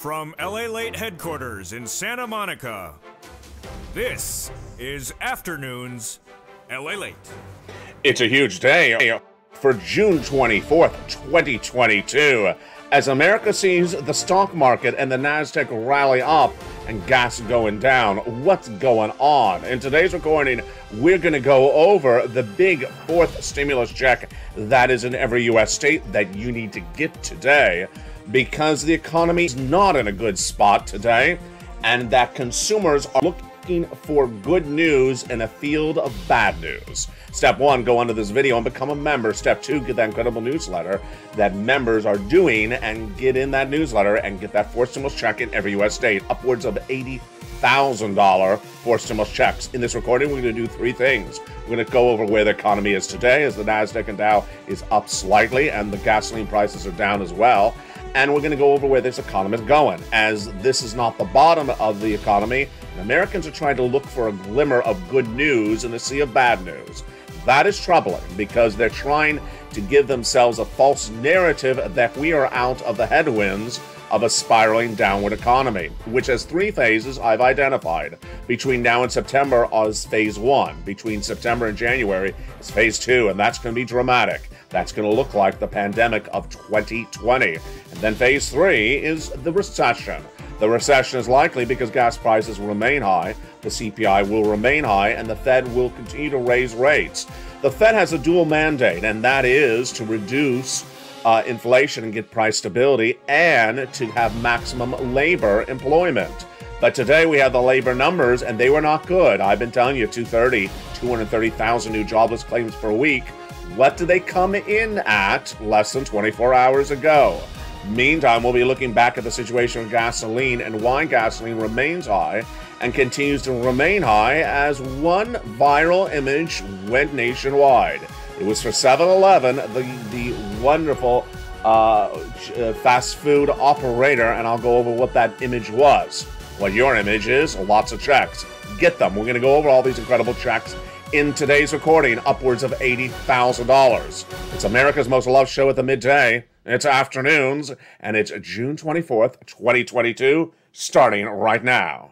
From LALATE headquarters in Santa Monica, this is Afternoons LALATE. It's a huge day for June 24th, 2022, as America sees the stock market and the NASDAQ rally up and gas going down. What's going on? In today's recording, we're going to go over the big fourth stimulus check that is in every U.S. state that you need to get today, because the economy is not in a good spot today, and that consumers are looking for good news in a field of bad news. Step 1, go onto this video and become a member. Step 2, get that incredible newsletter that members are doing and get in that newsletter and get that fourth stimulus check in every U.S. state. Upwards of $80,000 fourth stimulus checks. In this recording, we're going to do three things. We're going to go over where the economy is today, as the NASDAQ and Dow is up slightly and the gasoline prices are down as well. And we're going to go over where this economy is going, as this is not the bottom of the economy. And Americans are trying to look for a glimmer of good news in a sea of bad news. That is troubling, because they're trying to give themselves a false narrative that we are out of the headwinds of a spiraling downward economy, which has three phases I've identified. Between now and September is phase 1. Between September and January is phase 2, and that's going to be dramatic. That's going to look like the pandemic of 2020. And then phase 3 is the recession. The recession is likely because gas prices will remain high, the CPI will remain high, and the Fed will continue to raise rates. The Fed has a dual mandate, and that is to reduce inflation and get price stability, and to have maximum labor employment. But today we have the labor numbers, and they were not good. I've been telling you, 230,000 new jobless claims per week. What did they come in at less than 24 hours ago? Meantime, we'll be looking back at the situation with gasoline and why gasoline remains high and continues to remain high, as one viral image went nationwide. It was for 7-Eleven, the wonderful fast food operator, and I'll go over what that image was. What your image is, lots of checks. Get them. We're going to go over all these incredible checks in today's recording, upwards of $80,000. It's America's most loved show at the midday. It's Afternoons, and it's June 24th, 2022, starting right now.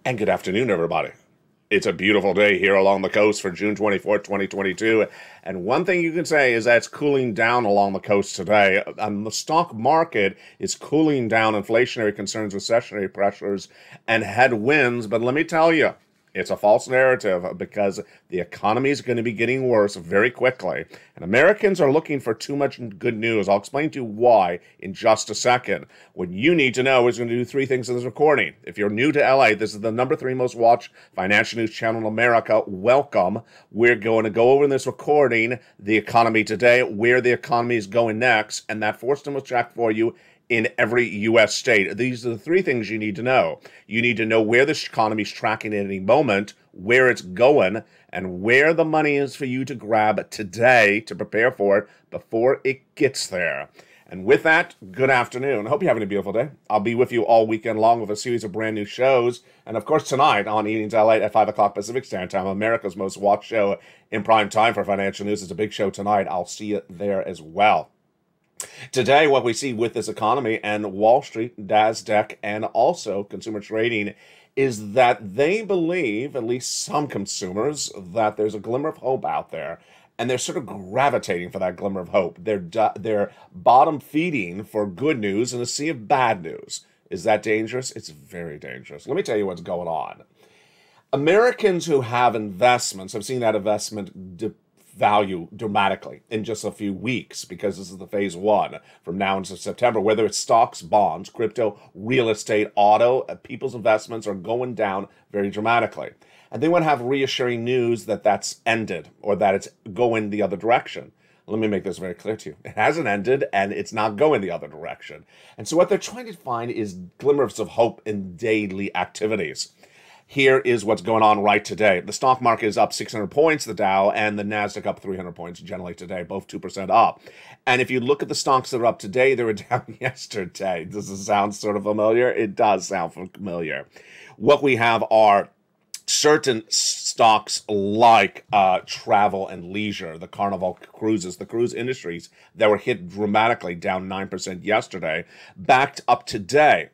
And good afternoon, everybody. It's a beautiful day here along the coast for June 24th, 2022. And one thing you can say is that it's cooling down along the coast today. The stock market is cooling down inflationary concerns, recessionary pressures, and headwinds. But let me tell you, it's a false narrative, because the economy is going to be getting worse very quickly. And Americans are looking for too much good news. I'll explain to you why in just a second. What you need to know is going to do three things in this recording. If you're new to LA, this is the #3 most watched financial news channel in America. Welcome. We're going to go over in this recording the economy today, where the economy is going next, and that fourth stimulus check for you in every U.S. state. These are the three things you need to know. You need to know where the economy is tracking at any moment, where it's going, and where the money is for you to grab today to prepare for it before it gets there. And with that, good afternoon. I hope you're having a beautiful day. I'll be with you all weekend long with a series of brand new shows. And of course, tonight on Evenings LA at 5 o'clock Pacific Standard Time, America's most watched show in prime time for financial news. It's a big show tonight. I'll see you there as well. Today, what we see with this economy and Wall Street, NASDAQ, and also consumer trading is that they believe, at least some consumers, that there's a glimmer of hope out there. And they're sort of gravitating for that glimmer of hope. They're bottom feeding for good news in a sea of bad news. Is that dangerous? It's very dangerous. Let me tell you what's going on. Americans who have investments have seen that investment value dramatically in just a few weeks, because this is the phase 1 from now until September. Whether it's stocks, bonds, crypto, real estate, auto, people's investments are going down very dramatically. And they want to have reassuring news that that's ended or that it's going the other direction. Let me make this very clear to you. It hasn't ended, and it's not going the other direction. And so what they're trying to find is glimmers of hope in daily activities. Here is what's going on right today. The stock market is up 600 points, the Dow, and the Nasdaq up 300 points generally today, both 2% up. And if you look at the stocks that are up today, they were down yesterday. Does it sound sort of familiar? It does sound familiar. What we have are certain stocks like travel and leisure, the Carnival cruises, the cruise industries that were hit dramatically, down 9% yesterday, backed up today.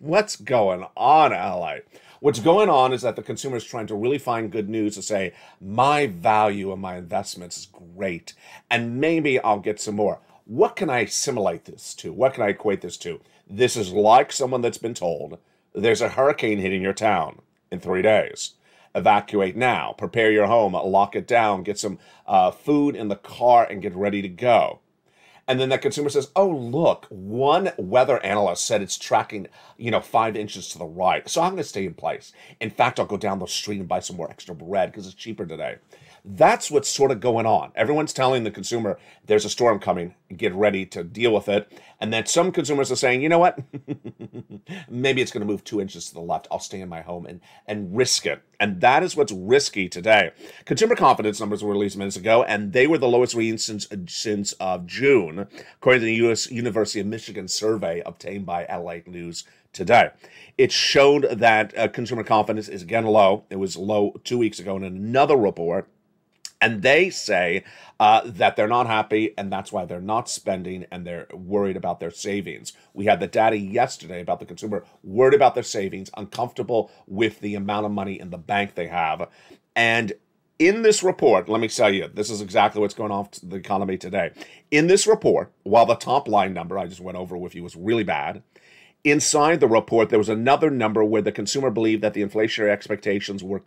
What's going on, LA? What's going on is that the consumer is trying to really find good news to say, my value of my investments is great, and maybe I'll get some more. What can I assimilate this to? What can I equate this to? This is like someone that's been told, there's a hurricane hitting your town in 3 days. Evacuate now, prepare your home, lock it down, get some food in the car, and get ready to go. And then that consumer says, oh, look, one weather analyst said it's tracking, 5 inches to the right. So I'm going to stay in place. In fact, I'll go down the street and buy some more extra bread because it's cheaper today. That's what's sort of going on. Everyone's telling the consumer there's a storm coming, get ready to deal with it. And then some consumers are saying, you know what? Maybe it's going to move 2 inches to the left. I'll stay in my home and risk it. And that is what's risky today. Consumer confidence numbers were released minutes ago, and they were the lowest reading since June, according to the U.S. University of Michigan survey obtained by LALATE News today. It showed that consumer confidence is again low. It was low 2 weeks ago in another report. And they say that they're not happy, and that's why they're not spending, and they're worried about their savings. We had the data yesterday about the consumer worried about their savings, uncomfortable with the amount of money in the bank they have. And in this report, let me tell you, this is exactly what's going on with the economy today. In this report, while the top line number I just went over with you was really bad, inside the report, there was another number where the consumer believed that the inflationary expectations were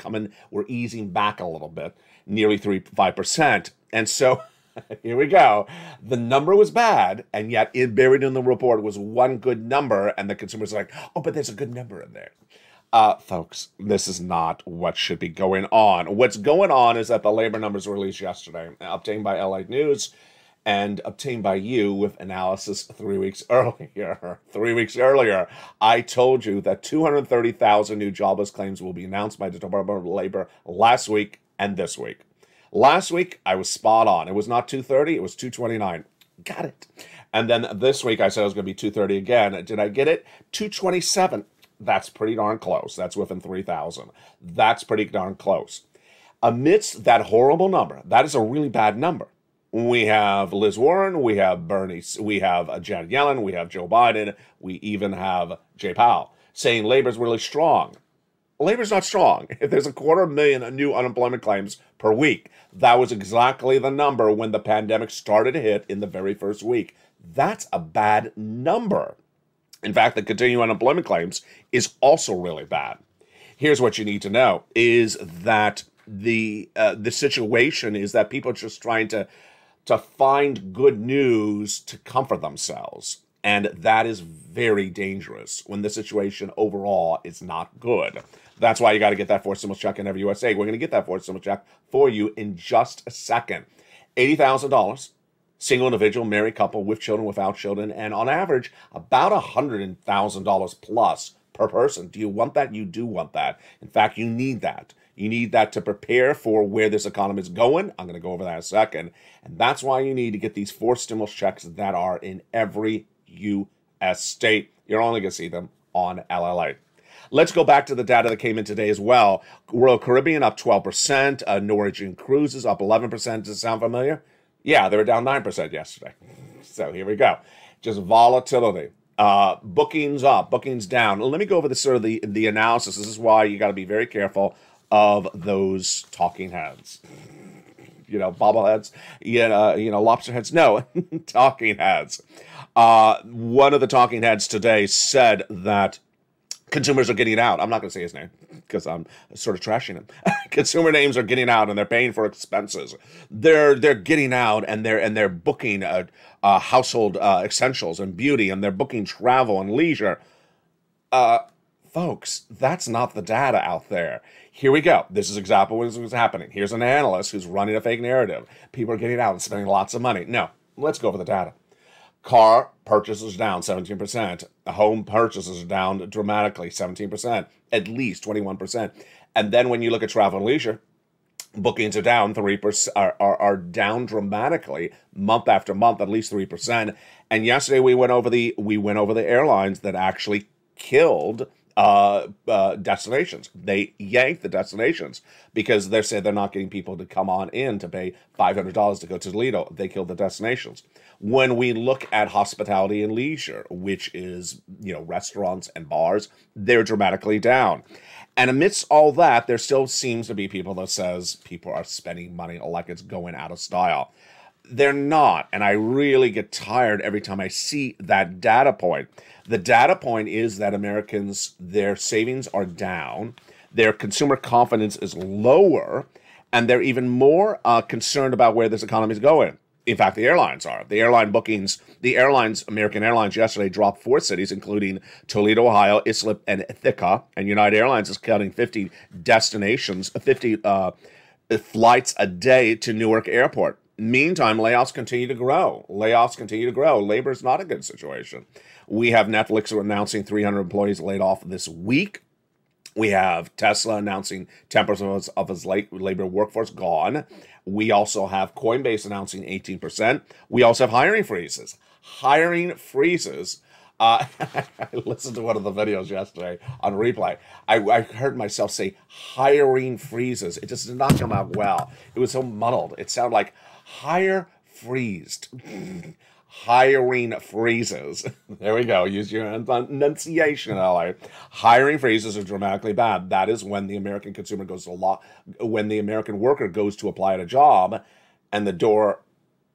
easing back a little bit, nearly 5%. And so here we go. The number was bad, and yet buried in the report was one good number, and the consumer's like, oh, but there's a good number in there. Folks, this is not what should be going on. What's going on is that the labor numbers were released yesterday, obtained by LA News, and obtained by you with analysis 3 weeks earlier. 3 weeks earlier, I told you that 230,000 new jobless claims will be announced by the Department of Labor last week and this week. Last week, I was spot on. It was not 230, it was 229. Got it. And then this week, I said it was going to be 230 again. Did I get it? 227. That's pretty darn close. That's within 3,000. That's pretty darn close. Amidst that horrible number, that is a really bad number. We have Liz Warren, we have Bernie, we have Janet Yellen, we have Joe Biden, we even have Jay Powell saying labor's really strong. Labor's not strong. If there's 250,000 new unemployment claims per week, that was exactly the number when the pandemic started to hit in the very first week. That's a bad number. In fact, the continuing unemployment claims is also really bad. Here's what you need to know, is that the situation is that people are just trying to find good news to comfort themselves. And that is very dangerous when the situation overall is not good. That's why you got to get that forced stimulus check in every USA. We're going to get that forced stimulus check for you in just a second. $80,000, single individual, married couple, with children, without children, and on average, about $100,000 plus per person. Do you want that? You do want that. In fact, you need that. You need that to prepare for where this economy is going. I'm going to go over that in a second. And that's why you need to get these forced stimulus checks that are in every U.S. state. You're only going to see them on LALATE. Let's go back to the data that came in today as well. Royal Caribbean up 12%. Norwegian Cruises up 11%. Does it sound familiar? Yeah, they were down 9% yesterday. So here we go. Just volatility. Bookings up, bookings down. Let me go over the analysis. This is why you got to be very careful of those talking heads. Bobbleheads, lobster heads. No, talking heads. One of the talking heads today said that consumers are getting out. I'm not going to say his name because I'm sort of trashing him. Consumer names are getting out and they're paying for expenses. They're getting out and they're booking household essentials and beauty, and they're booking travel and leisure. Folks, that's not the data out there. Here we go. This is exactly what is happening. Here's an analyst who's running a fake narrative. People are getting out and spending lots of money. No, let's go over the data. Car purchases down 17%. Home purchases are down dramatically 17%, at least 21%. And then when you look at travel and leisure, bookings are down 3%, are down dramatically month after month, at least 3%. And yesterday we went over the airlines that actually killed destinations. They yanked the destinations because they said they're not getting people to come on in to pay $500 to go to Toledo. They killed the destinations. When we look at hospitality and leisure, which is, restaurants and bars, they're dramatically down. And amidst all that, there still seems to be people that says people are spending money like it's going out of style. They're not, and I really get tired every time I see that data point. The data point is that Americans, their savings are down, their consumer confidence is lower, and they're even more concerned about where this economy is going. In fact, the airlines are. The airline bookings, American Airlines yesterday dropped 4 cities, including Toledo, Ohio, Islip, and Ithaca. And United Airlines is cutting 50 destinations, 50 flights a day to Newark Airport. Meantime, layoffs continue to grow. Labor is not a good situation. We have Netflix announcing 300 employees laid off this week. We have Tesla announcing 10% of its labor workforce gone. We also have Coinbase announcing 18%. We also have hiring freezes. I listened to one of the videos yesterday on replay. I heard myself say hiring freezes. It just did not come out well. It was so muddled. It sounded like hire freezed. Hiring freezes. There we go. Use your enunciation, LA. Hiring freezes are dramatically bad. That is when the American consumer when the American worker goes to apply at a job and the door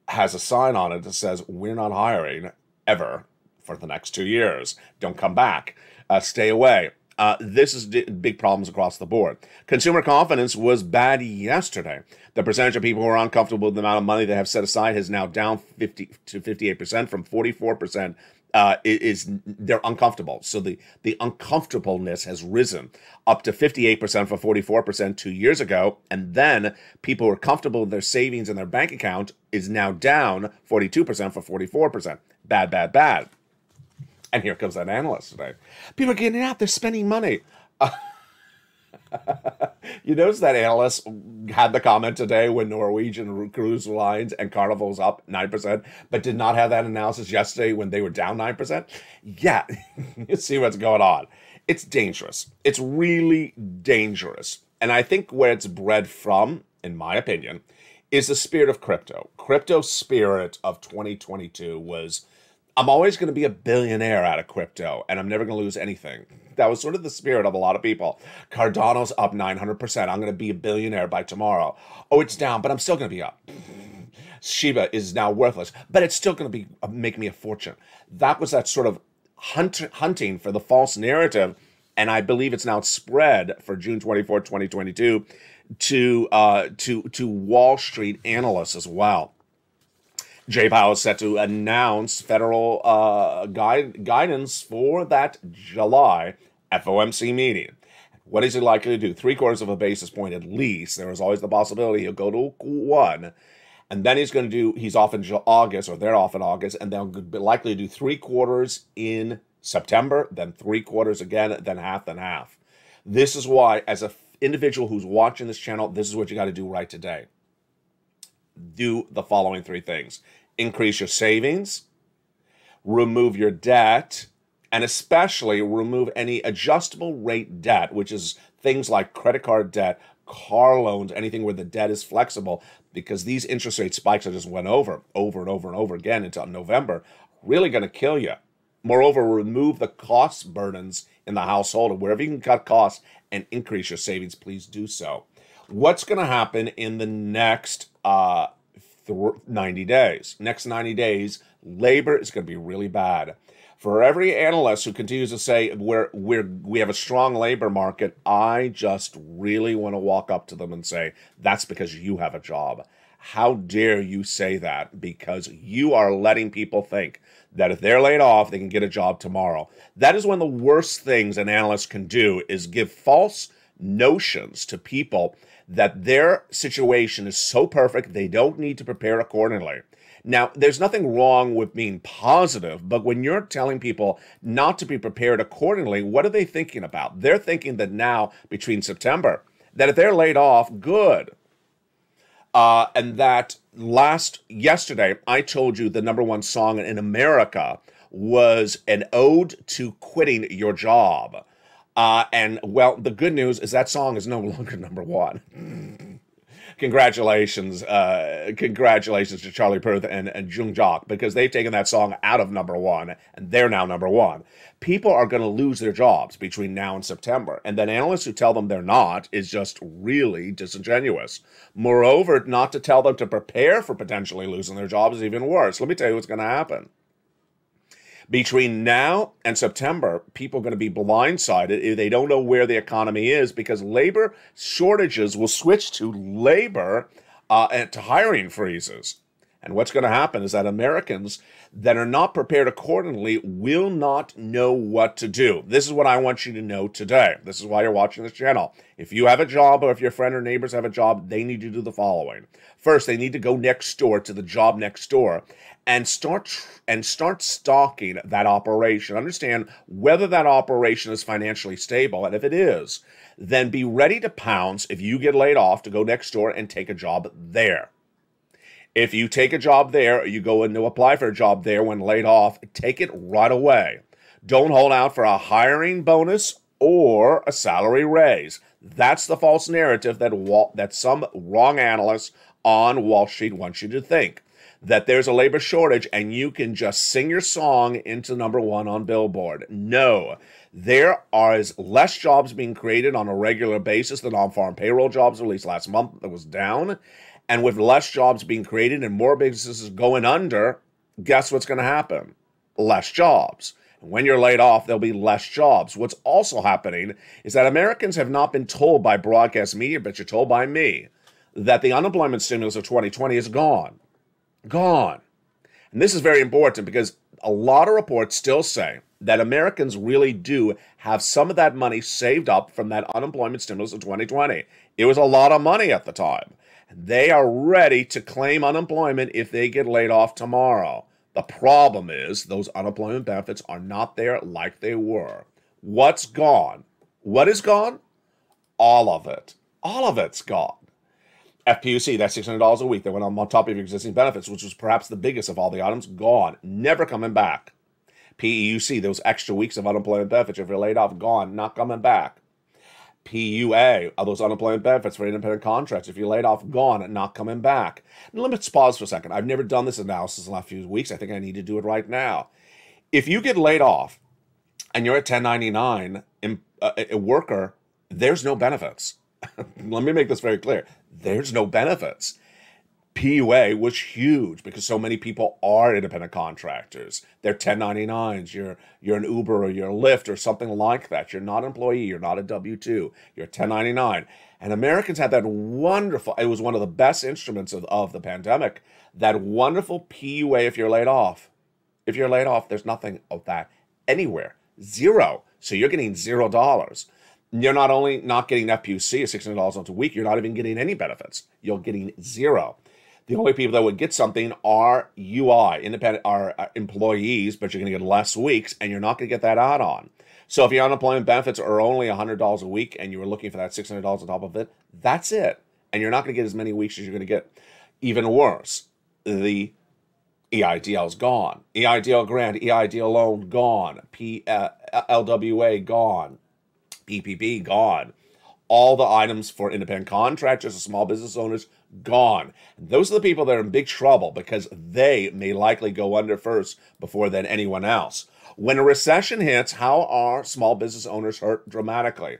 has a sign on it that says, "We're not hiring ever for the next 2 years. Don't come back. Stay away." This is big problems across the board. Consumer confidence was bad yesterday. The percentage of people who are uncomfortable with the amount of money they have set aside is now down 50 to 58% from 44%. They're uncomfortable. So the uncomfortableness has risen up to 58% from 44% 2 years ago. And then people who are comfortable with their savings in their bank account is now down 42% from 44%. Bad, bad, bad. And here comes that analyst today. People are getting out. They're spending money. You notice that analyst had the comment today when Norwegian Cruise Lines and Carnival was up 9%, but did not have that analysis yesterday when they were down 9%? Yeah, you see what's going on. It's dangerous. It's really dangerous. And I think where it's bred from, in my opinion, is the spirit of crypto. Crypto spirit of 2022 was, I'm always going to be a billionaire out of crypto, and I'm never going to lose anything. That was sort of the spirit of a lot of people. Cardano's up 900%. I'm going to be a billionaire by tomorrow. Oh, it's down, but I'm still going to be up. Shiba is now worthless, but it's still going to be make me a fortune. That was that sort of hunting for the false narrative, and I believe it's now spread for June 24, 2022 to Wall Street analysts as well. Jay Powell is set to announce federal guidance for that July FOMC meeting. What is he likely to do? 3/4 of a basis point at least. There is always the possibility he'll go to 1. And then he's off in August, or they're off in August, and they'll be likely to do 3/4 in September, then 3/4 again, then half. This is why, as an individual who's watching this channel, this is what you got to do right today. Do the following 3 things. Increase your savings, remove your debt, and especially remove any adjustable rate debt, which is things like credit card debt, car loans, anything where the debt is flexible, because these interest rate spikes that just went over and over again until November, really going to kill you. Moreover, remove the cost burdens in the household, and wherever you can cut costs and increase your savings, please do so. What's going to happen in the next 90 days? Next 90 days, labor is going to be really bad. For every analyst who continues to say we have a strong labor market, I just really want to walk up to them and say, that's because you have a job. How dare you say that? Because you are letting people think that if they're laid off, they can get a job tomorrow. That is one of the worst things an analyst can do, is give false notions to people that their situation is so perfect they don't need to prepare accordingly. Now, there's nothing wrong with being positive, but when you're telling people not to be prepared accordingly, what are they thinking about? They're thinking that now, between September, that if they're laid off, good. And that yesterday, I told you the #1 song in America was an ode to quitting your job. And, well, the good news is that song is no longer #1. Congratulations to Charlie Puth and Jung Jock, because they've taken that song out of #1, and they're now #1. People are going to lose their jobs between now and September, and then analysts who tell them they're not is just really disingenuous. Moreover, not to tell them to prepare for potentially losing their jobs is even worse. Let me tell you what's going to happen. Between now and September, people are going to be blindsided if they don't know where the economy is, because labor shortages will switch to labor and to hiring freezes. And what's going to happen is that Americans that are not prepared accordingly will not know what to do. This is what I want you to know today. This is why you're watching this channel. If you have a job, or if your friend or neighbors have a job, they need to do the following. First, they need to go next door to the job next door and start stalking that operation. Understand whether that operation is financially stable, and if it is, then be ready to pounce if you get laid off to go next door and take a job there. If you take a job there, or you go in to apply for a job there when laid off, take it right away. Don't hold out for a hiring bonus or a salary raise. That's the false narrative that some wrong analysts on Wall Street want you to think, that there's a labor shortage and you can just sing your song into #1 on Billboard. No, there are less jobs being created on a regular basis than on-farm payroll jobs, at least last month that was down. And with less jobs being created and more businesses going under, guess what's going to happen? Less jobs. And when you're laid off, there'll be less jobs. What's also happening is that Americans have not been told by broadcast media, but you're told by me, that the unemployment stimulus of 2020 is gone. Gone. And this is very important, because a lot of reports still say that Americans really do have some of that money saved up from that unemployment stimulus of 2020. It was a lot of money at the time. They are ready to claim unemployment if they get laid off tomorrow. The problem is those unemployment benefits are not there like they were. What's gone? What is gone? All of it. All of it's gone. FPUC, that's $600 a week that went on top of your existing benefits, which was perhaps the biggest of all the items, gone. Never coming back. PEUC, those extra weeks of unemployment benefits, if you're laid off, gone, not coming back. PUA, those unemployment benefits for independent contractors, if you're laid off, gone, and not coming back. And let's pause for a second. I've never done this analysis in the last few weeks. I think I need to do it right now. If you get laid off and you're a 1099 a worker, there's no benefits. Let me make this very clear. There's no benefits. PUA was huge because so many people are independent contractors. They're 1099s. You're an Uber or you're a Lyft or something like that. You're not an employee. You're not a W-2. You're 1099. And Americans had that wonderful, it was one of the best instruments of the pandemic, that wonderful PUA if you're laid off. If you're laid off, there's nothing of that anywhere. Zero. So you're getting $0. You're not only not getting FPUC at $600 a week, you're not even getting any benefits. You're getting zero. The only people that would get something are UI, independent, are employees, but you're going to get less weeks, and you're not going to get that add-on. So if your unemployment benefits are only $100 a week, and you were looking for that $600 on top of it, that's it. And you're not going to get as many weeks as you're going to get. Even worse, the EIDL is gone. EIDL grant, EIDL loan, gone. LWA, gone. PPP, gone. All the items for independent contractors and small business owners, gone. And those are the people that are in big trouble because they may likely go under first before then anyone else. When a recession hits, how are small business owners hurt dramatically?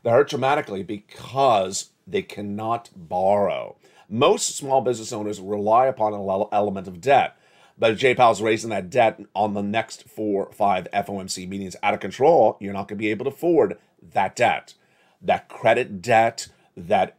They're hurt dramatically because they cannot borrow. Most small business owners rely upon an element of debt. But if Jay Powell's raising that debt on the next 4 or 5 FOMC meetings out of control, you're not going to be able to afford that debt, that credit debt, that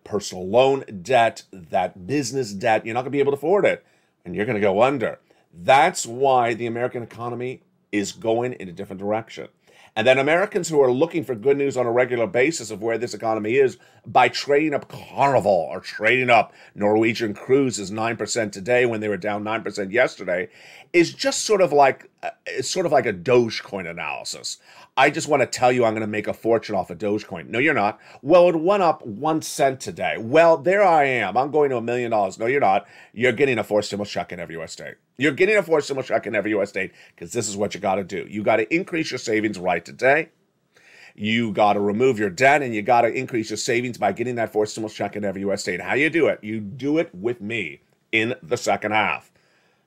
personal loan debt, that business debt. You're not going to be able to afford it, and you're going to go under. That's why the American economy is going in a different direction. And then Americans who are looking for good news on a regular basis of where this economy is by trading up Carnival or trading up Norwegian Cruises 9% today when they were down 9% yesterday is just sort of like a Dogecoin analysis. I just want to tell you I'm going to make a fortune off of Dogecoin. No, you're not. Well, it went up 1 cent today. Well, there I am. I'm going to $1 million. No, you're not. You're getting a forced stimulus check in every U.S. state. You're getting a forced stimulus check in every U.S. state because this is what you got to do. You got to increase your savings right today. You got to remove your debt, and you got to increase your savings by getting that forced stimulus check in every U.S. state. How do you do it? You do it with me in the second half.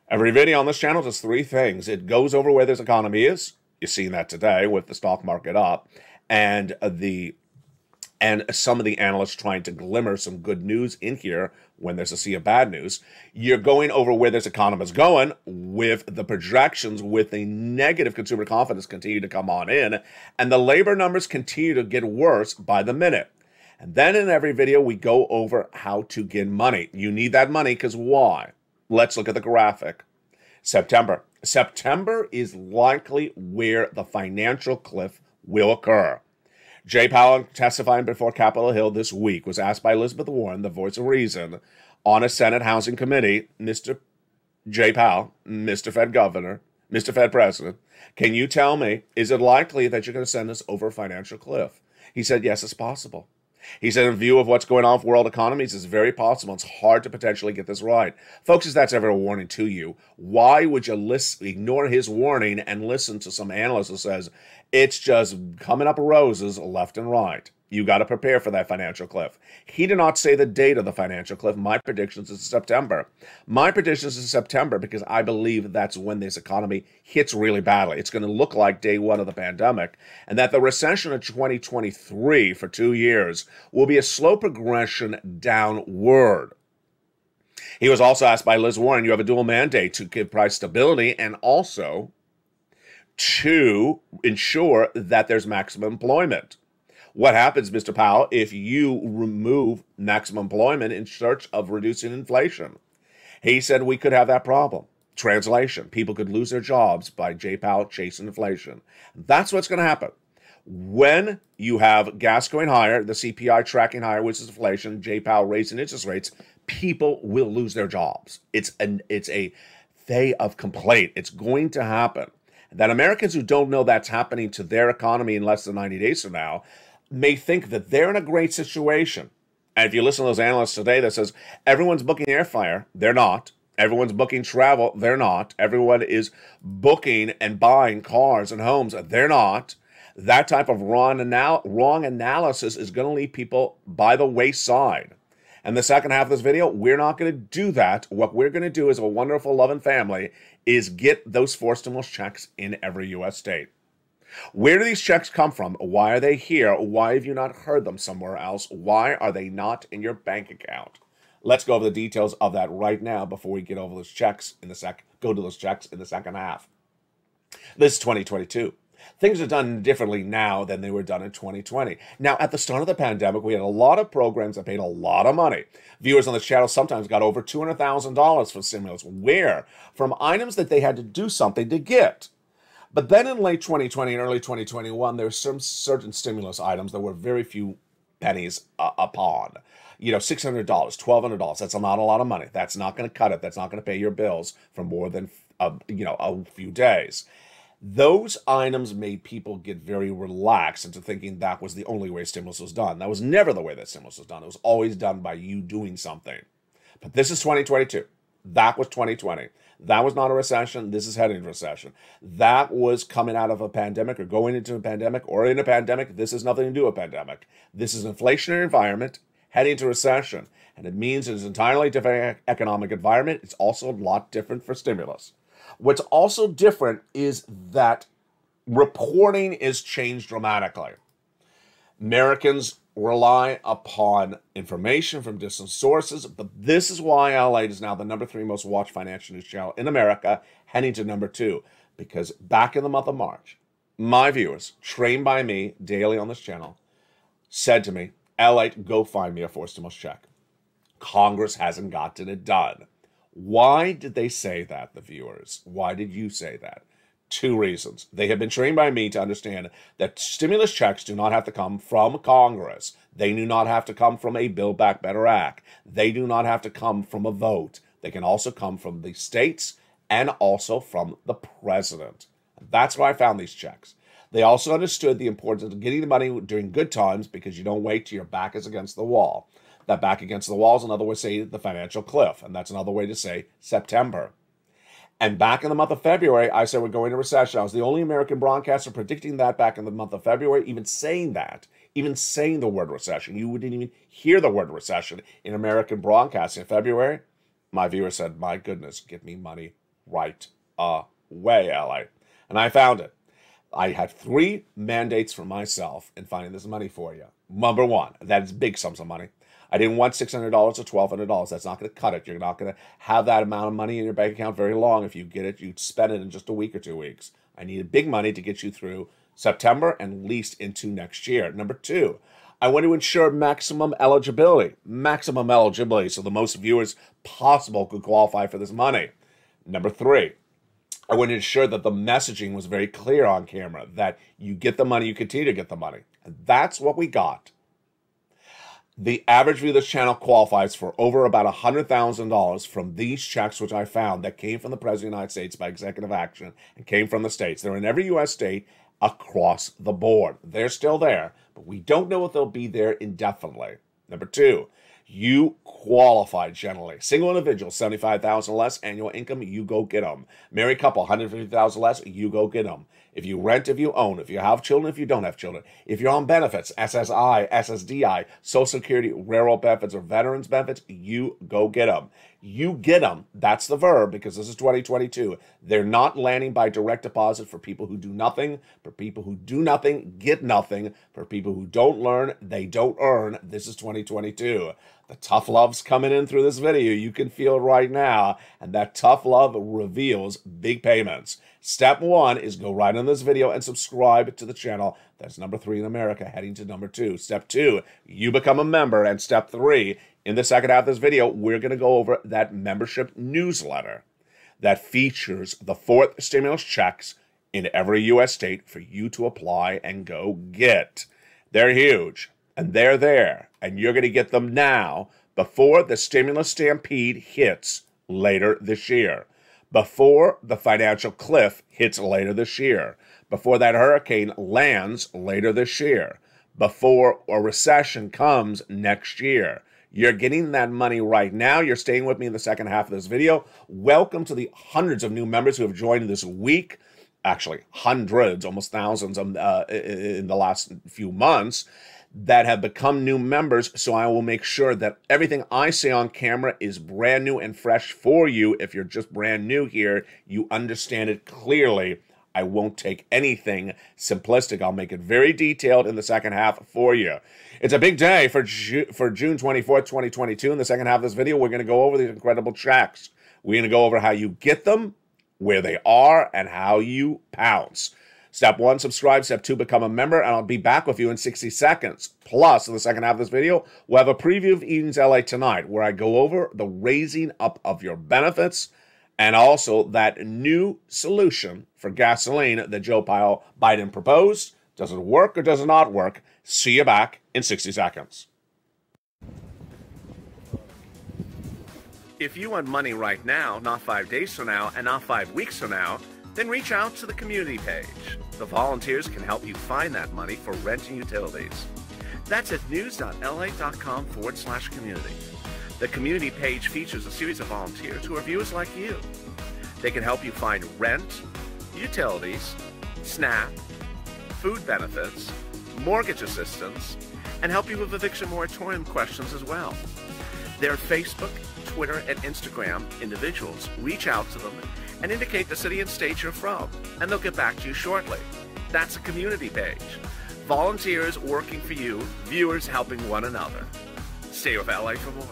Every video on this channel does 3 things. It goes over where this economy is. You're seeing that today with the stock market up, and some of the analysts trying to glimmer some good news in here when there's a sea of bad news. You're going over where this economy is going with the projections, with the negative consumer confidence continue to come on in, and the labor numbers continue to get worse by the minute. And then in every video, we go over how to get money. You need that money because why? Let's look at the graphic. September is likely where the financial cliff will occur. Jay Powell, testifying before Capitol Hill this week, was asked by Elizabeth Warren, the voice of reason, on a Senate Housing Committee, Mr. Jay Powell, Mr. Fed Governor, Mr. Fed President, can you tell me, is it likely that you're going to send us over a financial cliff? He said, yes, it's possible. He said, in view of what's going on with world economies, it's very possible. It's hard to potentially get this right. Folks, if that's ever a warning to you, why would you ignore his warning and listen to some analyst who says, it's just coming up roses left and right? You got to prepare for that financial cliff. He did not say the date of the financial cliff. My predictions is September. My predictions is September because I believe that's when this economy hits really badly. It's going to look like day 1 of the pandemic, and that the recession of 2023 for 2 years will be a slow progression downward. He was also asked by Liz Warren, you have a dual mandate to give price stability and also to ensure that there's maximum employment. What happens, Mr. Powell, if you remove maximum employment in search of reducing inflation? He said we could have that problem. Translation, people could lose their jobs by Jay Powell chasing inflation. That's what's going to happen. When you have gas going higher, the CPI tracking higher, which is inflation, Jay Powell raising interest rates, people will lose their jobs. It's a day of complaint. It's going to happen. That Americans who don't know that's happening to their economy in less than 90 days from now may think that they're in a great situation. And if you listen to those analysts today that says everyone's booking airfare, they're not. Everyone's booking travel, they're not. Everyone is booking and buying cars and homes, they're not. That type of wrong analysis is going to leave people by the wayside. And the second half of this video, we're not going to do that. What we're going to do as a wonderful, loving family is get those forced stimulus checks in every U.S. state. Where do these checks come from? Why are they here? Why have you not heard them somewhere else? Why are they not in your bank account? Let's go over the details of that right now before we get over those checks in the second half. This is 2022. Things are done differently now than they were done in 2020. Now, at the start of the pandemic, we had a lot of programs that paid a lot of money. Viewers on this channel sometimes got over $200,000 for stimulus. Where? From items that they had to do something to get. But then in late 2020 and early 2021, there were some certain stimulus items that were very few pennies upon. You know, $600, $1,200, that's not a lot of money. That's not going to cut it. That's not going to pay your bills for more than, a few days. Those items made people get very relaxed into thinking that was the only way stimulus was done. That was never the way that stimulus was done. It was always done by you doing something. But this is 2022. That was 2020. That was not a recession. This is heading into recession. That was coming out of a pandemic or going into a pandemic or in a pandemic. This has nothing to do with a pandemic. This is an inflationary environment heading into recession. And it means it's an entirely different economic environment. It's also a lot different for stimulus. What's also different is that reporting is changed dramatically. Americans rely upon information from distant sources, but this is why LALATE is now the #3 most watched financial news channel in America, heading to #2. Because back in the month of March, my viewers, trained by me daily on this channel, said to me, LALATE, go find me a 4 stimulus check. Congress hasn't gotten it done. Why did they say that, the viewers? Why did you say that? 2 reasons. They have been trained by me to understand that stimulus checks do not have to come from Congress. They do not have to come from a Build Back Better Act. They do not have to come from a vote. They can also come from the states and also from the president. That's why I found these checks. They also understood the importance of getting the money during good times because you don't wait till your back is against the wall. That back against the wall is another way to say the financial cliff, and that's another way to say September. And back in the month of February, I said we're going into recession. I was the only American broadcaster predicting that back in the month of February, even saying that, even saying the word recession. You wouldn't even hear the word recession in American broadcasting in February. My viewer said, my goodness, give me money right away, LA. And I found it. I had 3 mandates for myself in finding this money for you. Number 1, that is big sums of money. I didn't want $600 or $1,200. That's not going to cut it. You're not going to have that amount of money in your bank account very long. If you get it, you'd spend it in just a week or 2 weeks. I needed big money to get you through September and at least into next year. Number 2, I want to ensure maximum eligibility. Maximum eligibility so the most viewers possible could qualify for this money. Number 3, I want to ensure that the messaging was very clear on camera, that you get the money, you continue to get the money. And that's what we got. The average viewer of this channel qualifies for over about $100,000 from these checks, which I found that came from the President of the United States by executive action and came from the states. They're in every U.S. state across the board. They're still there, but we don't know if they'll be there indefinitely. Number 2, you qualify generally. Single individual, $75,000 less annual income, you go get them. Married couple, $150,000 less, you go get them. If you rent, if you own, if you have children, if you don't have children, if you're on benefits, SSI, SSDI, Social Security, railroad benefits, or veterans benefits, you go get them. You get them. That's the verb because this is 2022. They're not landing by direct deposit for people who do nothing. For people who do nothing, get nothing. For people who don't learn, they don't earn. This is 2022. The tough love's coming in through this video. You can feel it right now. And that tough love reveals big payments. Step 1 is go right on this video and subscribe to the channel. That's number 3 in America, heading to number 2. Step 2, you become a member. And step 3, in the second half of this video, we're going to go over that membership newsletter that features the 4th stimulus checks in every U.S. state for you to apply and go get. They're huge, and they're there, and you're going to get them now before the stimulus stampede hits later this year, before the financial cliff hits later this year, before that hurricane lands later this year, before a recession comes next year. You're getting that money right now. You're staying with me in the second half of this video. Welcome to the hundreds of new members who have joined this week. Actually, hundreds, almost thousands in the last few months that have become new members. So I will make sure that everything I say on camera is brand new and fresh for you. If you're just brand new here, you understand it clearly. I won't take anything simplistic. I'll make it very detailed in the second half for you. It's a big day for June 24th, 2022. In the second half of this video, we're going to go over these incredible checks. We're going to go over how you get them, where they are, and how you pounce. Step 1, subscribe. Step 2, become a member, and I'll be back with you in 60 seconds. Plus, in the second half of this video, we'll have a preview of Eden's LA Tonight, where I go over the raising up of your benefits, and also that new solution for gasoline that Joe Biden proposed. Does it work or does it not work? See you back in 60 seconds. If you want money right now, not 5 days from now, and not 5 weeks from now, then reach out to the community page. The volunteers can help you find that money for rent and utilities. That's at news.lalate.com/community. The community page features a series of volunteers who are viewers like you. They can help you find rent, utilities, SNAP, food benefits, mortgage assistance, and help you with eviction moratorium questions as well. Their Facebook, Twitter, and Instagram individuals reach out to them and indicate the city and state you're from, and they'll get back to you shortly. That's a community page. Volunteers working for you, viewers helping one another. Stay with LA for more.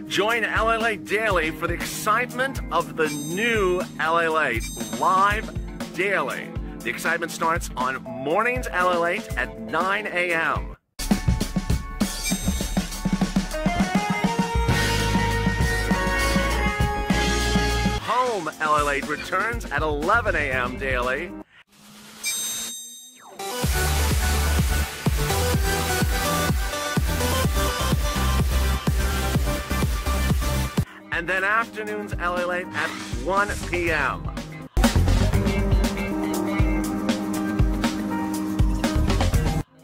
Join LALATE Daily for the excitement of the new LALATE live daily. The excitement starts on mornings LALATE at 9 a.m. Home LALATE returns at 11 a.m. daily. And then afternoons LALATE at 1 p.m.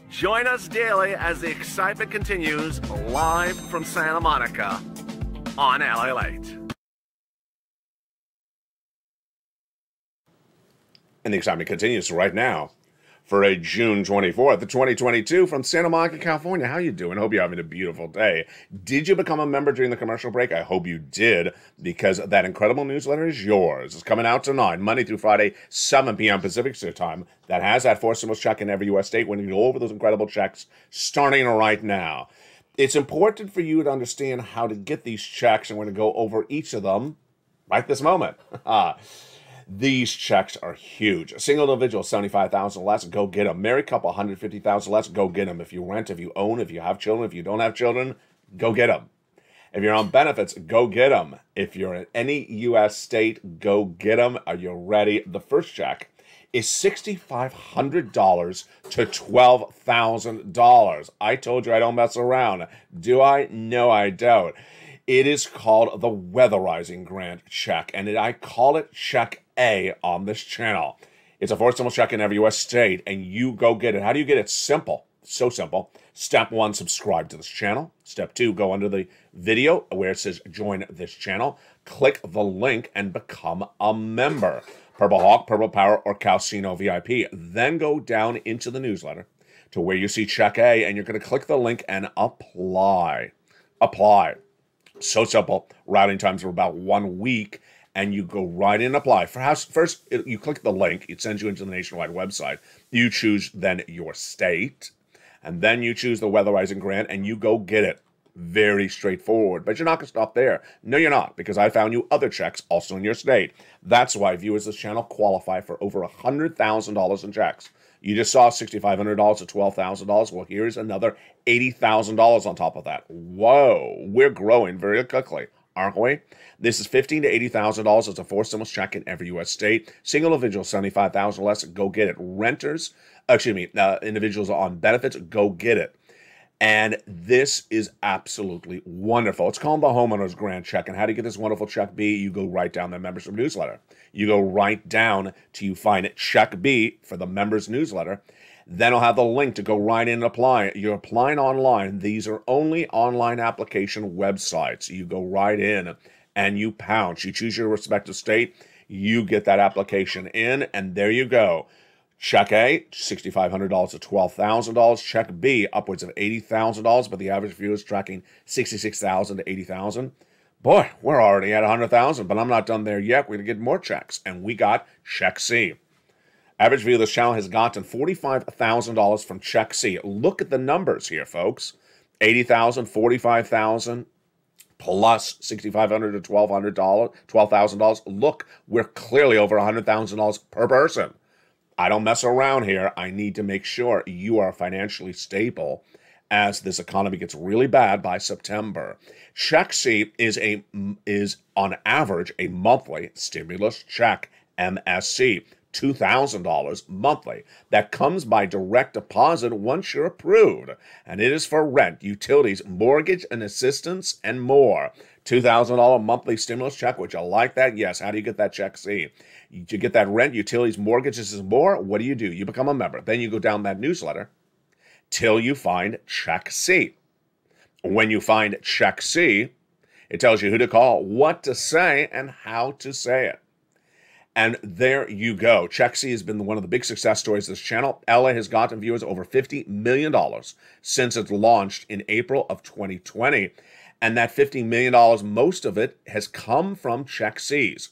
Join us daily as the excitement continues live from Santa Monica on LALATE. And the excitement continues right now for a June 24th, 2022 from Santa Monica, California. How you doing? Hope you're having a beautiful day. Did you become a member during the commercial break? I hope you did, because that incredible newsletter is yours. It's coming out tonight, Monday through Friday, 7 p.m. Pacific Standard Time. That has that four stimulus check in every U.S. state when you go over those incredible checks starting right now. It's important for you to understand how to get these checks, and we're going to go over each of them right this moment. These checks are huge. A single individual, $75,000 less, go get them. Married couple, $150,000 less, go get them. If you rent, if you own, if you have children, if you don't have children, go get them. If you're on benefits, go get them. If you're in any U.S. state, go get them. Are you ready? The first check is $6,500 to $12,000. I told you I don't mess around. Do I? No, I don't. It is called the Weatherizing Grant Check, and I call it Check A on this channel. It's a four-stimulus check in every U.S. state, and you go get it. How do you get it? Simple. So simple. Step 1, subscribe to this channel. Step 2, go under the video where it says join this channel. Click the link and become a member. Purple Hawk, Purple Power, or Calcino VIP. Then go down into the newsletter to where you see Check A, and you're going to click the link and apply. Apply. So simple. Routing times are about 1 week, and you go right in and apply. First, you click the link. It sends you into the nationwide website. You choose then your state, and then you choose the Weatherizing Grant, and you go get it. Very straightforward. But you're not going to stop there. No, you're not, because I found you other checks also in your state. That's why viewers of this channel qualify for over $100,000 in checks. You just saw $6,500 to $12,000. Well, here's another $80,000 on top of that. Whoa, we're growing very quickly, aren't we? This is $15,000 to $80,000. It's a four-stimulus check in every U.S. state. Single individual, $75,000 less, go get it. Renters, individuals on benefits, go get it. And this is absolutely wonderful. It's called the Homeowner's Grant Check. And how do you get this wonderful Check B? You go right down the membership newsletter. You go right down till you find it, Check B, for the members newsletter. Then I'll have the link to go right in and apply. You're applying online. These are only online application websites. You go right in and you pounce. You choose your respective state. You get that application in, and there you go. Check A, $6,500 to $12,000. Check B, upwards of $80,000, but the average viewer is tracking $66,000 to $80,000. Boy, we're already at $100,000, but I'm not done there yet. We're going to get more checks, and we got Check C. Average viewer of this channel has gotten $45,000 from Check C. Look at the numbers here, folks. $80,000, $45,000, plus $6,500 to $12,000. Look, we're clearly over $100,000 per person. I don't mess around here. I need to make sure you are financially stable as this economy gets really bad by September. Check C is on average a monthly stimulus check, MSC, $2,000 monthly. That comes by direct deposit once you're approved, and it is for rent, utilities, mortgage and assistance, and more. $2,000 monthly stimulus check. Would you like that? Yes. How do you get that Check C? You get that rent, utilities, mortgages, and more. What do? You become a member. Then you go down that newsletter till you find Check C. When you find Check C, it tells you who to call, what to say, and how to say it. And there you go. Check C has been one of the big success stories of this channel. LA has gotten viewers over $50 million since it launched in April of 2020. And that $50 million, most of it has come from Check C's.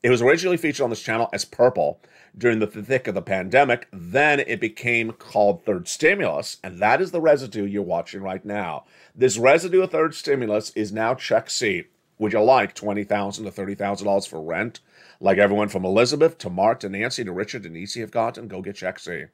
It was originally featured on this channel as Purple during the thick of the pandemic. Then it became called Third Stimulus, and that is the residue you're watching right now. This residue of Third Stimulus is now Check C. Would you like $20,000 to $30,000 for rent? Like everyone from Elizabeth to Mark to Nancy to Richard and Nisi have gotten? Go get Check C.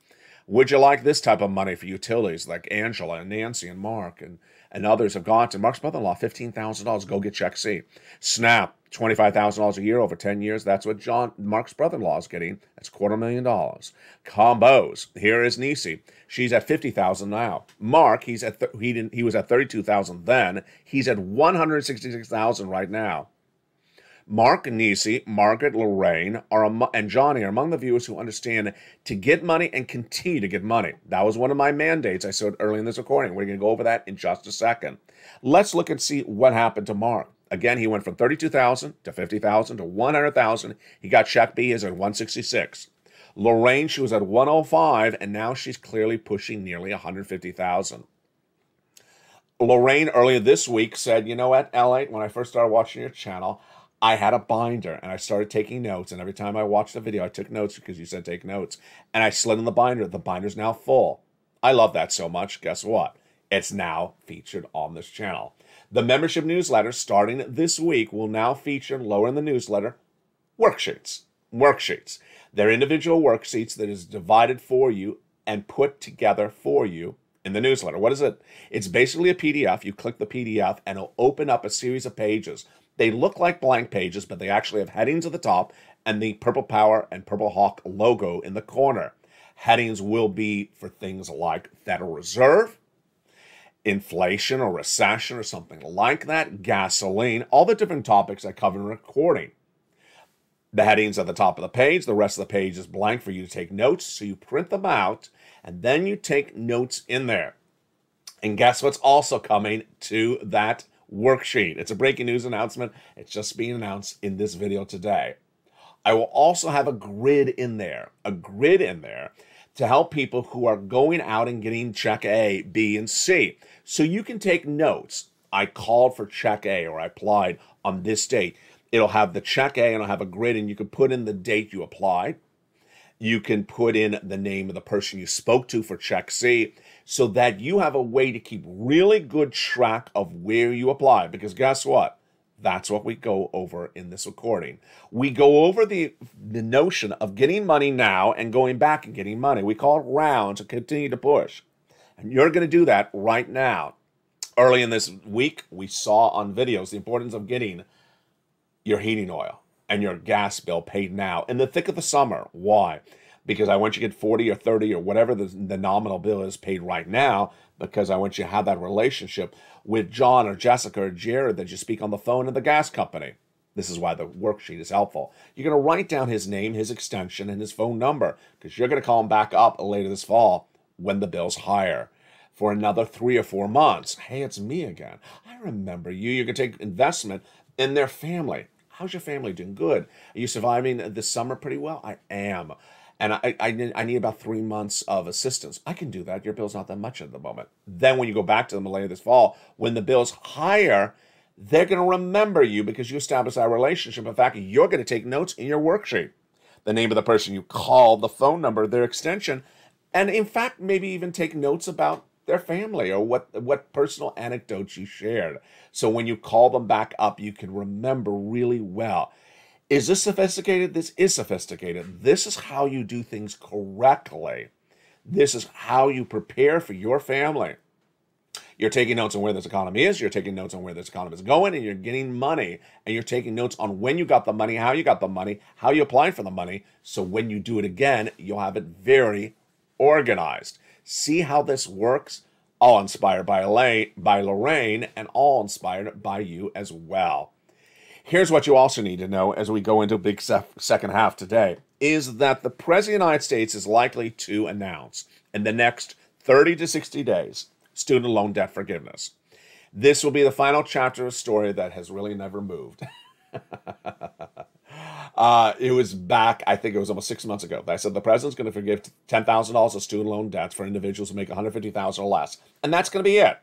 Would you like this type of money for utilities like Angela and Nancy and Mark and others have gotten? Mark's brother-in-law, $15,000. Go get Check C. SNAP, $25,000 a year over 10 years. That's what Mark's brother-in-law is getting. That's $250,000. Combos. Here is Nisi. She's at $50,000 now. Mark, he was at $32,000 then. He's at $166,000 right now. Mark, Nisi, Margaret, Lorraine, and Johnny are among the viewers who understand to get money and continue to get money. That was one of my mandates I said early in this recording. We're going to go over that in just a second. Let's look and see what happened to Mark. Again, he went from $32,000 to $50,000 to $100,000. He got Check B is at $166,000. Lorraine, she was at $105,000, and now she's clearly pushing nearly $150,000. Lorraine earlier this week said, you know what, LA, when I first started watching your channel, I had a binder, and I started taking notes, and every time I watched the video, I took notes because you said take notes, and I slid in the binder. The binder's now full. I love that so much. Guess what? It's now featured on this channel. The membership newsletter, starting this week, will now feature, lower in the newsletter, worksheets. Worksheets. They're individual worksheets that is divided for you and put together for you in the newsletter. What is it? It's basically a PDF. You click the PDF, and it'll open up a series of pages. They look like blank pages, but they actually have headings at the top and the Purple Power and Purple Hawk logo in the corner. Headings will be for things like Federal Reserve, inflation or recession or something like that, gasoline, all the different topics I cover in recording. The headings at the top of the page, the rest of the page is blank for you to take notes, so you print them out, and then you take notes in there. And guess what's also coming to that worksheet? It's a breaking news announcement. It's just being announced in this video today. I will also have a grid in there, to help people who are going out and getting Check A, B, and C. So you can take notes. I called for Check A, or I applied on this date. It'll have the Check A, and it'll have a grid, and you can put in the date you applied. You can put in the name of the person you spoke to for Check C, so that you have a way to keep really good track of where you apply. Because guess what? That's what we go over in this recording. We go over the notion of getting money now and going back and getting money. We call it rounds to continue to push. And you're going to do that right now. Early in this week, we saw on videos the importance of getting your heating oil and your gas bill paid now in the thick of the summer. Why? Because I want you to get 40 or 30 or whatever the nominal bill is paid right now, because I want you to have that relationship with John or Jessica or Jared that you speak on the phone in the gas company. This is why the worksheet is helpful. You're going to write down his name, his extension, and his phone number, because you're going to call him back up later this fall when the bill's higher for another 3 or 4 months. Hey, it's me again. I remember you. You can take investment in their family. How's your family doing? Good. Are you surviving this summer pretty well? I am. And I need about 3 months of assistance. I can do that. Your bill's not that much at the moment. Then when you go back to them later this fall, when the bill's higher, they're going to remember you because you established that relationship. In fact, you're going to take notes in your worksheet. The name of the person you called, the phone number, their extension, and in fact, maybe even take notes about their family or what personal anecdotes you shared. So when you call them back up, you can remember really well. Is this sophisticated? This is sophisticated. This is how you do things correctly. This is how you prepare for your family. You're taking notes on where this economy is. You're taking notes on where this economy is going, and you're getting money. And you're taking notes on when you got the money, how you got the money, how you applied for the money. So when you do it again, you'll have it very organized. See how this works? All inspired by Lorraine, and all inspired by you as well. Here's what you also need to know as we go into a big second half today, is that the President of the United States is likely to announce in the next 30 to 60 days student loan debt forgiveness. This will be the final chapter of a story that has really never moved. It was back, I think it was almost 6 months ago, that I said the president's going to forgive $10,000 of student loan debts for individuals who make $150,000 or less. And that's going to be it.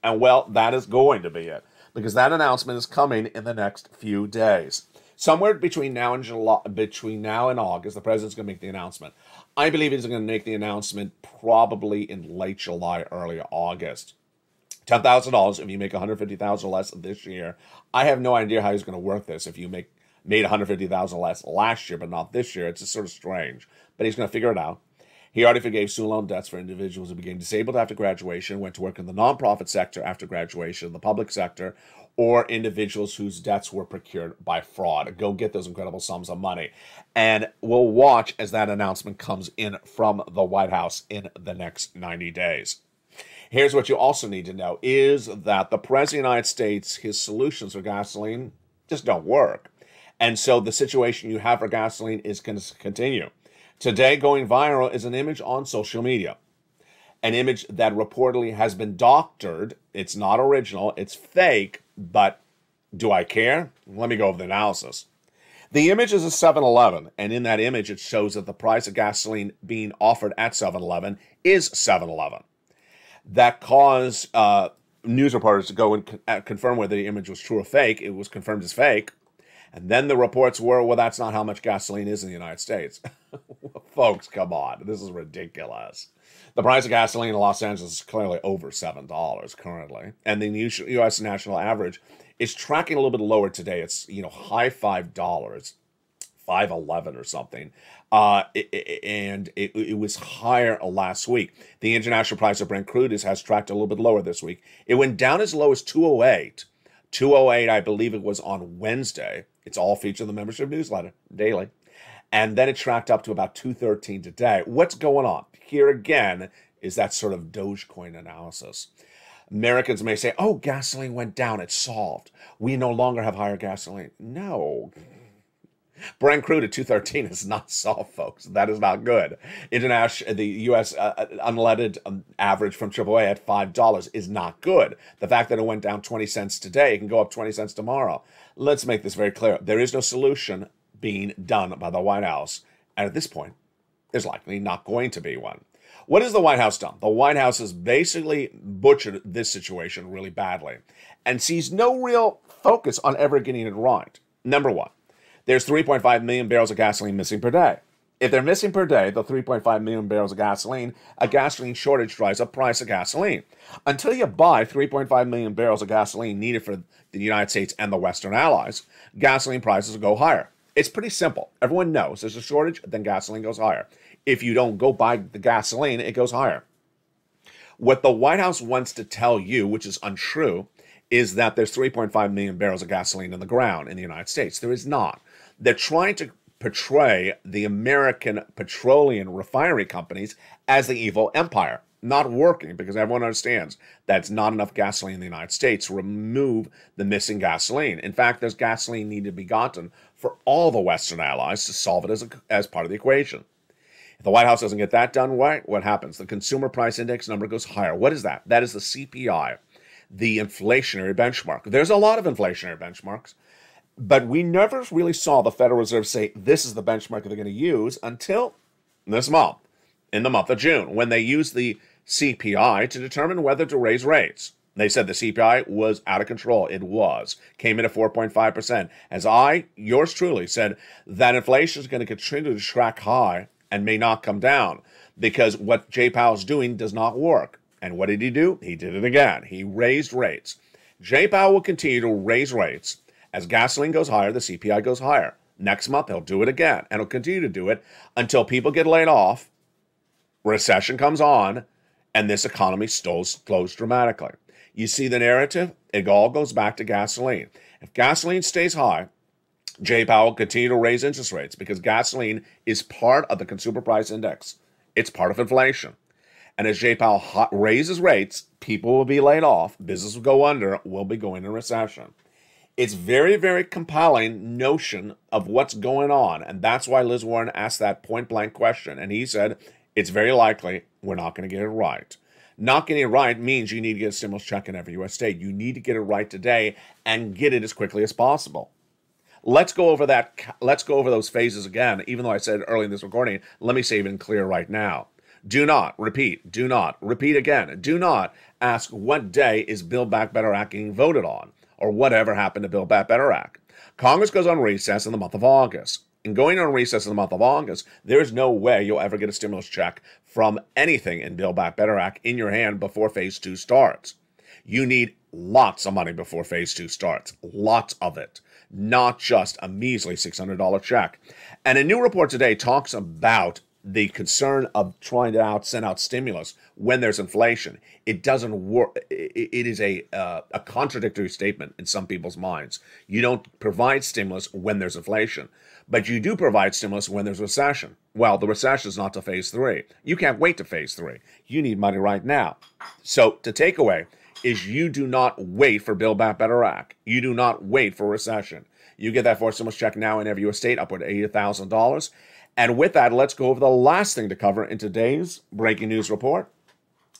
And well, that is going to be it, because that announcement is coming in the next few days. Somewhere between now and August, the president's going to make the announcement. I believe he's going to make the announcement probably in late July, early August. $10,000 if you make $150,000 less this year. I have no idea how he's going to work this. If you made $150,000 less last year, but not this year, it's just sort of strange. But he's going to figure it out. He already forgave student loan debts for individuals who became disabled after graduation, went to work in the nonprofit sector after graduation, the public sector, or individuals whose debts were procured by fraud. Go get those incredible sums of money. And we'll watch as that announcement comes in from the White House in the next 90 days. Here's what you also need to know is that the President of the United States, his solutions for gasoline just don't work. And so the situation you have for gasoline is going to continue. Today, going viral is an image on social media. An image that reportedly has been doctored. It's not original. It's fake. But do I care? Let me go over the analysis. The image is a 7-Eleven. And in that image, it shows that the price of gasoline being offered at 7-Eleven is 7-Eleven. That caused news reporters to go and confirm whether the image was true or fake. It was confirmed as fake. And then the reports were, well, that's not how much gasoline is in the United States. Folks, come on. This is ridiculous. The price of gasoline in Los Angeles is clearly over $7 currently. And the U.S. national average is tracking a little bit lower today. It's, high $5, $5.11 or something. And it was higher last week. The international price of Brent crude has tracked a little bit lower this week. It went down as low as 208. 208, I believe it was on Wednesday. It's all featured in the membership newsletter daily. And then it tracked up to about 213 today. What's going on? Here again is that sort of Dogecoin analysis. Americans may say, oh, gasoline went down. It's solved. We no longer have higher gasoline. No. Brent crude at 213 is not solved, folks. That is not good. The U.S. Unleaded average from AAA at $5 is not good. The fact that it went down 20 cents today, it can go up 20 cents tomorrow. Let's make this very clear. There is no solution being done by the White House. And at this point, there's likely not going to be one. What has the White House done? The White House has basically butchered this situation really badly and sees no real focus on ever getting it right. Number one, there's 3.5 million barrels of gasoline missing per day. If they're missing per day, the 3.5 million barrels of gasoline, a gasoline shortage drives up price of gasoline. Until you buy 3.5 million barrels of gasoline needed for the United States and the Western allies, gasoline prices will go higher. It's pretty simple. Everyone knows there's a shortage, then gasoline goes higher. If you don't go buy the gasoline, it goes higher. What the White House wants to tell you, which is untrue, is that there's 3.5 million barrels of gasoline in the ground in the United States. There is not. They're trying to portray the American petroleum refinery companies as the evil empire. Not working, because everyone understands that's not enough gasoline in the United States to remove the missing gasoline. In fact, there's gasoline needed to be gotten for all the Western allies to solve it as part of the equation. If the White House doesn't get that done right, what happens? The consumer price index number goes higher. What is that? That is the CPI, the inflationary benchmark. There's a lot of inflationary benchmarks, but we never really saw the Federal Reserve say this is the benchmark they're going to use until this month, in the month of June, when they used the CPI to determine whether to raise rates. They said the CPI was out of control. It was. Came in at 4.5%. As yours truly, said that inflation is going to continue to track high and may not come down because what Jay Powell's doing does not work. And what did he do? He did it again. He raised rates. Jay Powell will continue to raise rates. As gasoline goes higher, the CPI goes higher. Next month, he'll do it again. And he'll continue to do it until people get laid off, recession comes on, and this economy slows dramatically. You see the narrative? It all goes back to gasoline. If gasoline stays high, Jay Powell will continue to raise interest rates because gasoline is part of the consumer price index. It's part of inflation. And as Jay Powell raises rates, people will be laid off, business will go under, we'll be going into recession. It's very, very compelling notion of what's going on. And that's why Liz Warren asked that point-blank question. And he said, it's very likely we're not going to get it right. Not getting it right means you need to get a stimulus check in every U.S. state. You need to get it right today and get it as quickly as possible. Let's go over that. Let's go over those phases again. Even though I said early in this recording, let me say it in clear right now. Do not repeat again. Do not ask what day is Build Back Better Act getting voted on or whatever happened to Build Back Better Act. Congress goes on recess in the month of August. And going on recess in the month of August, there's no way you'll ever get a stimulus check from anything in Build Back Better Act in your hand before phase 2 starts. You need lots of money before phase 2 starts. Lots of it. Not just a measly $600 check. And a new report today talks about the concern of trying to send out stimulus when there's inflation. It doesn't work. It is a contradictory statement in some people's minds. You don't provide stimulus when there's inflation, but you do provide stimulus when there's recession. Well, the recession is not to phase 3. You can't wait to phase 3. You need money right now. So the takeaway is you do not wait for Build Back Better Act. You do not wait for recession. You get that forced stimulus check now in every U.S. state, upward to $80,000. And with that, let's go over the last thing to cover in today's breaking news report.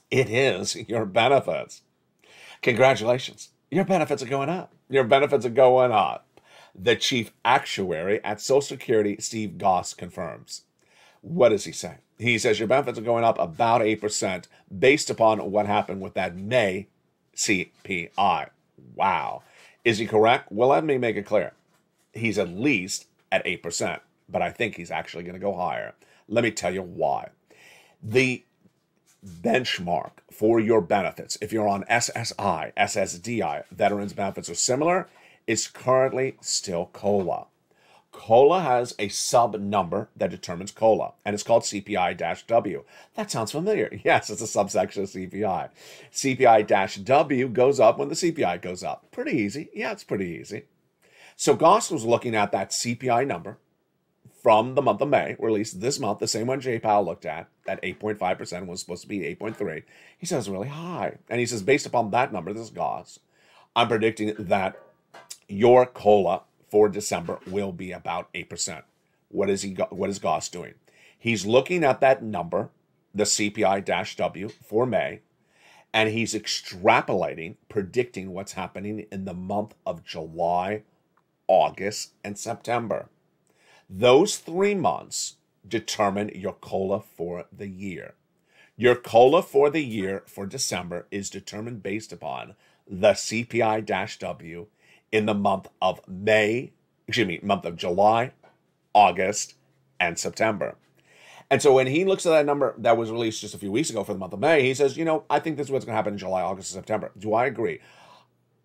It is your benefits. Congratulations. Your benefits are going up. Your benefits are going up. The chief actuary at Social Security, Steve Goss, confirms. What does he say? He says your benefits are going up about 8% based upon what happened with that May CPI. Wow. Is he correct? Well, let me make it clear. He's at least at 8%. But I think he's actually going to go higher. Let me tell you why. The benchmark for your benefits, if you're on SSI, SSDI, veterans benefits are similar, is currently still COLA. COLA has a sub number that determines COLA, and it's called CPI-W. That sounds familiar. Yes, it's a subsection of CPI. CPI-W goes up when the CPI goes up. Pretty easy. Yeah, it's pretty easy. So Goss was looking at that CPI number from the month of May, or at least this month, the same one Jay Powell looked at, that 8.5% was supposed to be 8.3. He says it's really high. And he says, based upon that number, this is Goss, I'm predicting that your COLA for December will be about 8%. What is Goss doing? He's looking at that number, the CPI-W for May, and he's extrapolating, predicting what's happening in the month of July, August, and September. Those 3 months determine your COLA for the year. Your COLA for the year for December is determined based upon the CPI-W in the month of month of July, August, and September. And so when he looks at that number that was released just a few weeks ago for the month of May, he says, I think this is what's going to happen in July, August, and September. Do I agree?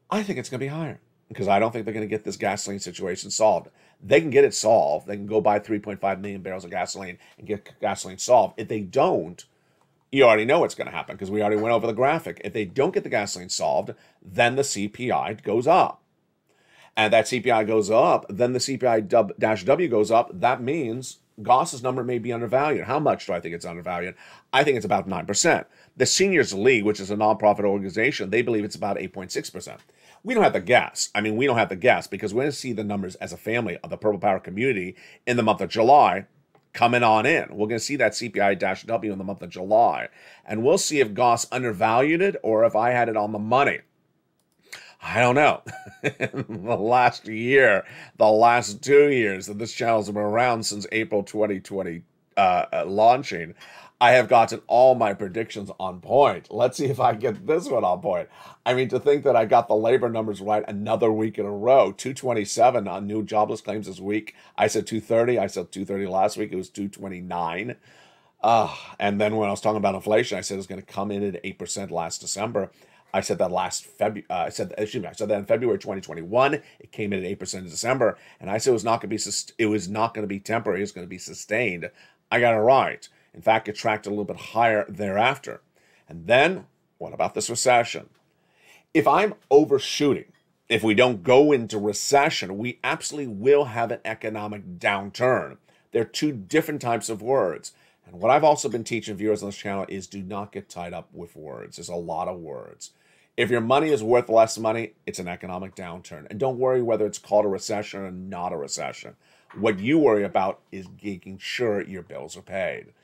I think it's going to be higher because I don't think they're going to get this gasoline situation solved. They can get it solved. They can go buy 3.5 million barrels of gasoline and get gasoline solved. If they don't, you already know what's going to happen because we already went over the graphic. If they don't get the gasoline solved, then the CPI goes up. And that CPI goes up, then the CPI-W goes up. That means Goss's number may be undervalued. How much do I think it's undervalued? I think it's about 9%. The Seniors League, which is a nonprofit organization, they believe it's about 8.6%. We don't have to guess. We don't have to guess because we're going to see the numbers as a family of the Purple Power community in the month of July coming on in. We're going to see that CPI-W in the month of July. And we'll see if Goss undervalued it or if I had it on the money. I don't know. The last year, the last 2 years that this channel's been around since April 2020 launching, I have gotten all my predictions on point. Let's see if I get this one on point. To think that I got the labor numbers right another week in a row. 227 on new jobless claims this week. I said 230. I said 230 last week. It was 229. And then when I was talking about inflation, I said it was going to come in at 8% last December. I said that I said that in February 2021. It came in at 8% in December, and I said it was not going to be temporary. It was going to be sustained. I got it right. In fact, it tracked a little bit higher thereafter. And then, what about this recession? If I'm overshooting, if we don't go into recession, we absolutely will have an economic downturn. There are two different types of words. And what I've also been teaching viewers on this channel is do not get tied up with words. There's a lot of words. If your money is worth less money, it's an economic downturn. And don't worry whether it's called a recession or not a recession. What you worry about is making sure your bills are paid.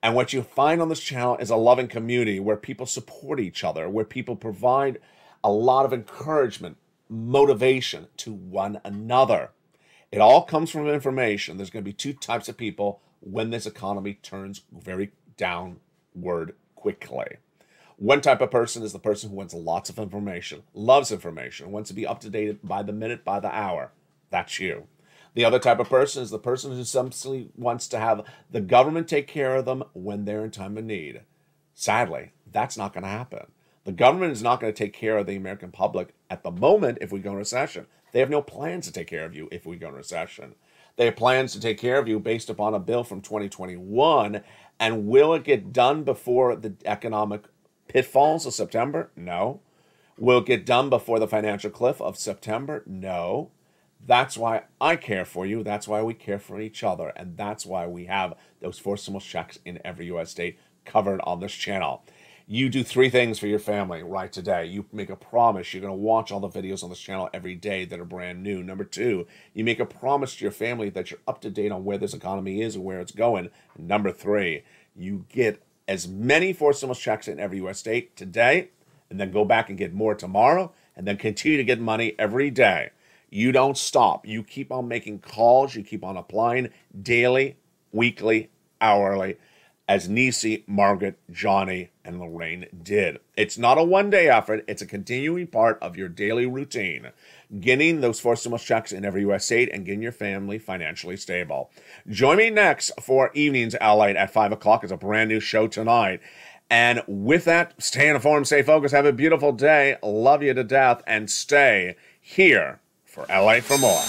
And what you find on this channel is a loving community where people support each other, where people provide a lot of encouragement, motivation to one another. It all comes from information. There's going to be two types of people when this economy turns very downward quickly. One type of person is the person who wants lots of information, loves information, wants to be up to date by the minute, by the hour. That's you. The other type of person is the person who simply wants to have the government take care of them when they're in time of need. Sadly, that's not going to happen. The government is not going to take care of the American public at the moment if we go in recession. They have no plans to take care of you if we go in recession. They have plans to take care of you based upon a bill from 2021. And will it get done before the economic pitfalls of September? No. Will it get done before the financial cliff of September? No. That's why I care for you. That's why we care for each other. And that's why we have those 4 stimulus checks in every U.S. state covered on this channel. You do 3 things for your family right today. You make a promise. You're going to watch all the videos on this channel every day that are brand new. Number 2, you make a promise to your family that you're up to date on where this economy is and where it's going. And number 3, you get as many 4 stimulus checks in every U.S. state today, and then go back and get more tomorrow, and then continue to get money every day. You don't stop. You keep on making calls. You keep on applying daily, weekly, hourly, as Nisi, Margaret, Johnny, and Lorraine did. It's not a one-day effort. It's a continuing part of your daily routine. Getting those 4 stimulus checks in every U.S. state and getting your family financially stable. Join me next for Evenings LALATE at 5 o'clock. It's a brand new show tonight. And with that, stay informed, stay focused, have a beautiful day. Love you to death, and stay here for LA for more.